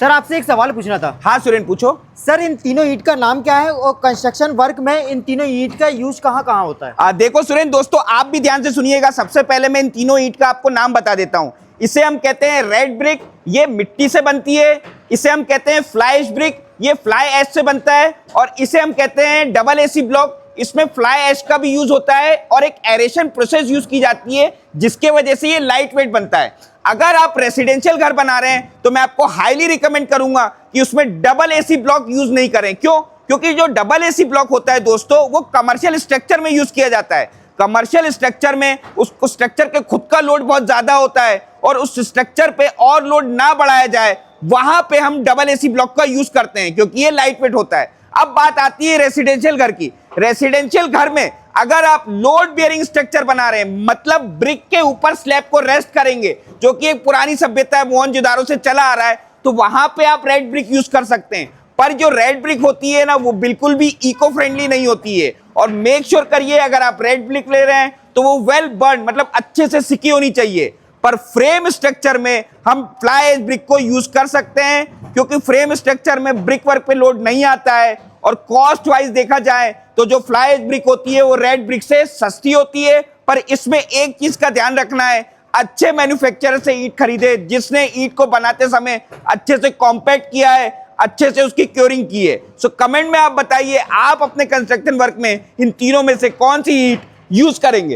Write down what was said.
Sir आपसे एक सवाल पूछना था। हाँ सुरेन पूछो। सर इन तीनों ईंट का नाम क्या है और कंस्ट्रक्शन वर्क में इन तीनों ईंट का यूज कहाँ कहाँ होता है? देखो सुरेन दोस्तों, आप भी ध्यान से सुनिएगा। सबसे पहले मैं इन तीनों ईंट का आपको नाम बता देता हूं। इसे हम कहते हैं रेड ब्रिक, ये मिट्टी से बनती है। इसे हम कहते हैं फ्लाई ऐश ब्रिक, ये फ्लाई ऐश से बनता है। और इसे हम कहते हैं डबल एसी ब्लॉक, इसमें फ्लाई ऐश का भी यूज होता है और एक एरेशन प्रोसेस यूज की जाती है जिसके वजह से ये लाइट वेट बनता है। अगर आप रेसिडेंशियल घर बना रहे हैं तो मैं आपको हाईली रिकमेंड करूंगा कि उसमें डबल एसी ब्लॉक यूज नहीं करें। क्यों? क्योंकि जो डबल एसी ब्लॉक होता है दोस्तों, वो कमर्शियल स्ट्रक्चर में यूज किया जाता है। कमर्शियल स्ट्रक्चर में उस स्ट्रक्चर के खुद का लोड बहुत ज्यादा होता है और उस स्ट्रक्चर पे और लोड ना बढ़ाया जाए, वहां पे हम डबल एसी ब्लॉक का यूज करते हैं क्योंकि ये लाइट वेट होता है। अब बात आती है रेसिडेंशियल घर की। रेसिडेंशियल घर में अगर आप लोड बियरिंग स्ट्रक्चर बना रहे हैं, मतलब ब्रिक के ऊपर स्लैब को रेस्ट करेंगे, जो कि एक पुरानी सभ्यता मोहनजोदाड़ो से चला आ रहा है, तो वहां पे आप रेड ब्रिक यूज कर सकते हैं। पर जो रेड ब्रिक होती है ना, वो बिल्कुल भी इको फ्रेंडली नहीं होती है। और मेक श्योर करिए अगर आप रेड ब्रिक ले रहे हैं तो वो वेल बर्न, मतलब अच्छे से सिकी होनी चाहिए। पर फ्रेम स्ट्रक्चर में हम फ्लाई ऐश ब्रिक को यूज कर सकते हैं क्योंकि फ्रेम स्ट्रक्चर में ब्रिक वर्क पे लोड नहीं आता है। और कॉस्ट वाइज देखा जाए तो जो फ्लाई ऐश ब्रिक होती है वो रेड ब्रिक से सस्ती होती है। पर इसमें एक चीज का ध्यान रखना है, अच्छे मैन्युफैक्चरर से ईंट खरीदे जिसने ईंट को बनाते समय अच्छे से कॉम्पैक्ट किया है, अच्छे से उसकी क्योरिंग की है। सो कमेंट में आप बताइए आप अपने कंस्ट्रक्शन वर्क में इन तीनों में से कौन सी ईंट यूज करेंगे।